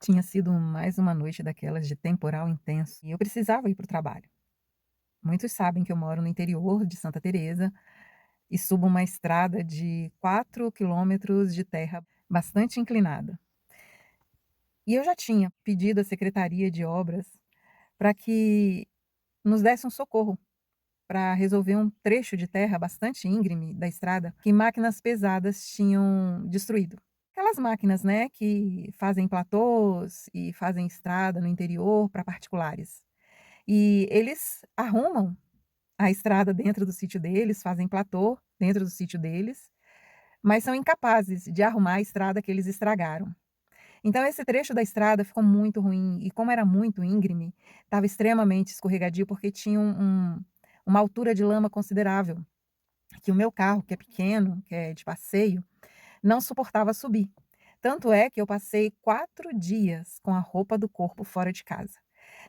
Tinha sido mais uma noite daquelas de temporal intenso e eu precisava ir para o trabalho. Muitos sabem que eu moro no interior de Santa Teresa e subo uma estrada de 4 quilômetros de terra bastante inclinada. E eu já tinha pedido à Secretaria de Obras para que nos desse um socorro para resolver um trecho de terra bastante íngreme da estrada que máquinas pesadas tinham destruído. Aquelas máquinas, né, que fazem platôs e fazem estrada no interior para particulares. E eles arrumam a estrada dentro do sítio deles, fazem platô dentro do sítio deles, mas são incapazes de arrumar a estrada que eles estragaram. Então esse trecho da estrada ficou muito ruim e como era muito íngreme, estava extremamente escorregadio, porque tinha uma altura de lama considerável, que o meu carro, que é pequeno, que é de passeio, não suportava subir. Tanto é que eu passei 4 dias com a roupa do corpo fora de casa.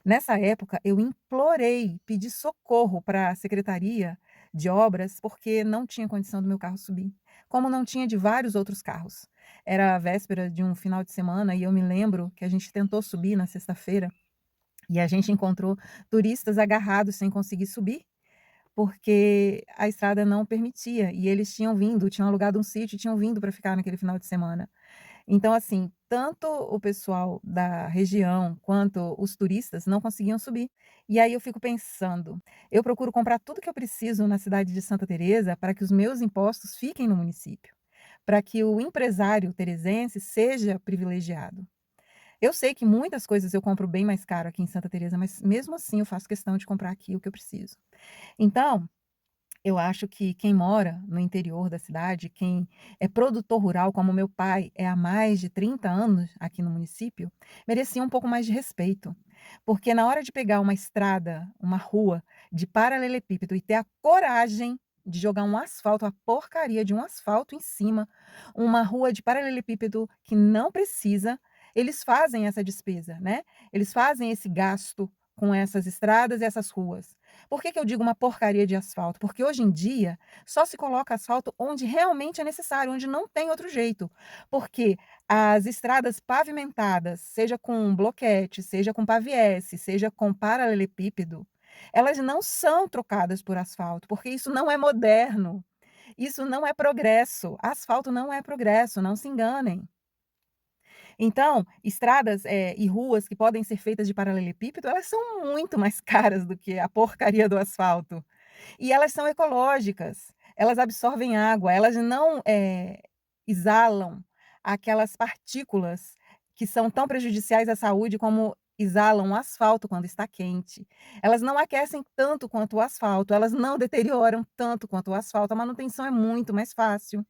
Nessa época, eu implorei, pedi socorro para a secretaria de obras, porque não tinha condição do meu carro subir, como não tinha de vários outros carros. Era a véspera de um final de semana e eu me lembro que a gente tentou subir na sexta-feira e a gente encontrou turistas agarrados sem conseguir subir, porque a estrada não permitia e eles tinham alugado um sítio e tinham vindo para ficar naquele final de semana. Então, assim, tanto o pessoal da região quanto os turistas não conseguiam subir. E aí eu fico pensando, eu procuro comprar tudo que eu preciso na cidade de Santa Teresa para que os meus impostos fiquem no município, para que o empresário teresense seja privilegiado. Eu sei que muitas coisas eu compro bem mais caro aqui em Santa Teresa, mas mesmo assim eu faço questão de comprar aqui o que eu preciso. Então, eu acho que quem mora no interior da cidade, quem é produtor rural, como meu pai é há mais de 30 anos aqui no município, merecia um pouco mais de respeito. Porque na hora de pegar uma estrada, uma rua de paralelepípedo e ter a coragem de jogar um asfalto, a porcaria de um asfalto em cima, uma rua de paralelepípedo que não precisa, eles fazem essa despesa, né? Eles fazem esse gasto com essas estradas e essas ruas. Por que que eu digo uma porcaria de asfalto? Porque hoje em dia só se coloca asfalto onde realmente é necessário, onde não tem outro jeito. Porque as estradas pavimentadas, seja com bloquete, seja com paviesse, seja com paralelepípedo, elas não são trocadas por asfalto, porque isso não é moderno, isso não é progresso. Asfalto não é progresso, não se enganem. Então, estradas, e ruas que podem ser feitas de paralelepípedo, elas são muito mais caras do que a porcaria do asfalto. E elas são ecológicas, elas absorvem água, elas não, exalam aquelas partículas que são tão prejudiciais à saúde como exalam o asfalto quando está quente. Elas não aquecem tanto quanto o asfalto, elas não deterioram tanto quanto o asfalto, a manutenção é muito mais fácil.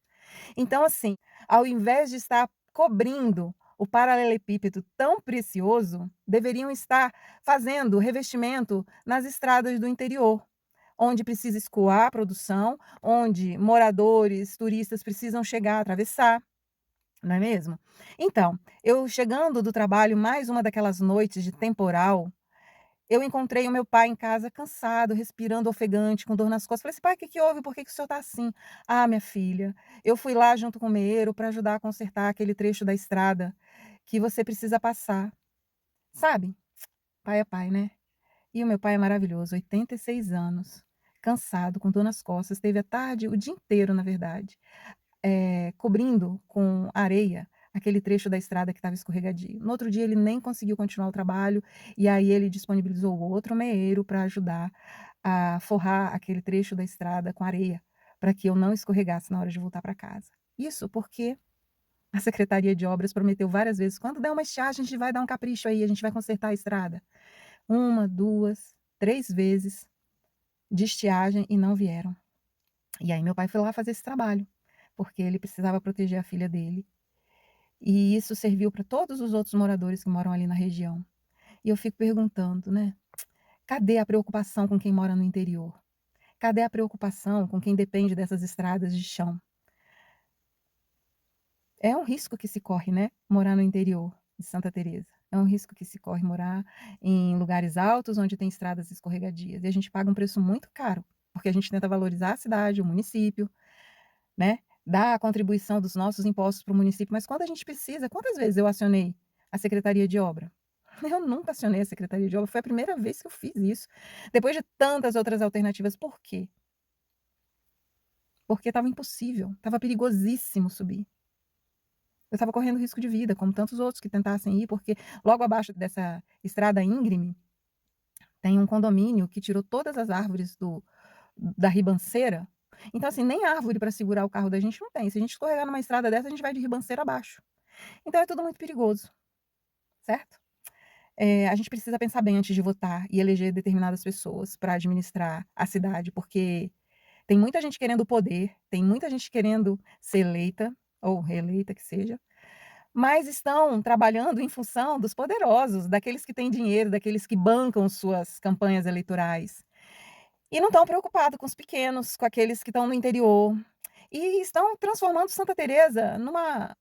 Então, assim, ao invés de estar cobrindo o paralelepípedo tão precioso, deveriam estar fazendo revestimento nas estradas do interior, onde precisa escoar a produção, onde moradores, turistas precisam chegar, atravessar, não é mesmo? Então, eu chegando do trabalho, mais uma daquelas noites de temporal, eu encontrei o meu pai em casa cansado, respirando ofegante, com dor nas costas. Falei assim: "Pai, o que que houve? Por que que o senhor está assim?". "Ah, minha filha, eu fui lá junto com o meeiro para ajudar a consertar aquele trecho da estrada que você precisa passar". Sabe, pai é pai, né. E o meu pai é maravilhoso, 86 anos, cansado, com dor nas costas, esteve a tarde o dia inteiro, na verdade, cobrindo com areia aquele trecho da estrada que estava escorregadio. No outro dia ele nem conseguiu continuar o trabalho, e aí ele disponibilizou outro meeiro para ajudar a forrar aquele trecho da estrada com areia, para que eu não escorregasse na hora de voltar para casa. Isso porque a secretaria de obras prometeu várias vezes: "Quando der uma estiagem, a gente vai dar um capricho aí, a gente vai consertar a estrada". Uma, 2, 3 vezes de estiagem e não vieram. E aí meu pai foi lá fazer esse trabalho, porque ele precisava proteger a filha dele. E isso serviu para todos os outros moradores que moram ali na região. E eu fico perguntando, né, cadê a preocupação com quem mora no interior? Cadê a preocupação com quem depende dessas estradas de chão? É um risco que se corre, né, morar no interior de Santa Teresa. É um risco que se corre morar em lugares altos, onde tem estradas escorregadias. E a gente paga um preço muito caro, porque a gente tenta valorizar a cidade, o município, né, dar a contribuição dos nossos impostos para o município, mas quando a gente precisa, quantas vezes eu acionei a secretaria de obra. Eu nunca acionei a secretaria de obra, foi a primeira vez que eu fiz isso, depois de tantas outras alternativas. Por quê? Porque estava impossível, estava perigosíssimo subir. Eu estava correndo risco de vida, como tantos outros que tentassem ir, porque logo abaixo dessa estrada íngreme, tem um condomínio que tirou todas as árvores da ribanceira. Então, assim, nem árvore para segurar o carro da gente não tem. Se a gente escorregar numa estrada dessa, a gente vai de ribanceira abaixo. Então é tudo muito perigoso, certo? A gente precisa pensar bem antes de votar e eleger determinadas pessoas para administrar a cidade, porque tem muita gente querendo o poder, tem muita gente querendo ser eleita, ou reeleita que seja, mas estão trabalhando em função dos poderosos, daqueles que têm dinheiro, daqueles que bancam suas campanhas eleitorais. E não estão preocupados com os pequenos, com aqueles que estão no interior. E estão transformando Santa Teresa numa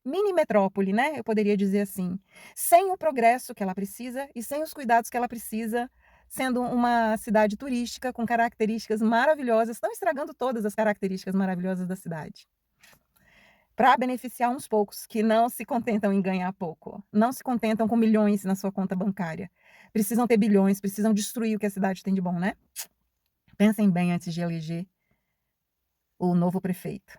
mini metrópole, né, eu poderia dizer assim, sem o progresso que ela precisa e sem os cuidados que ela precisa, sendo uma cidade turística com características maravilhosas, estão estragando todas as características maravilhosas da cidade. Para beneficiar uns poucos que não se contentam em ganhar pouco, não se contentam com milhões na sua conta bancária. Precisam ter bilhões, precisam destruir o que a cidade tem de bom, né. Pensem bem antes de eleger o novo prefeito.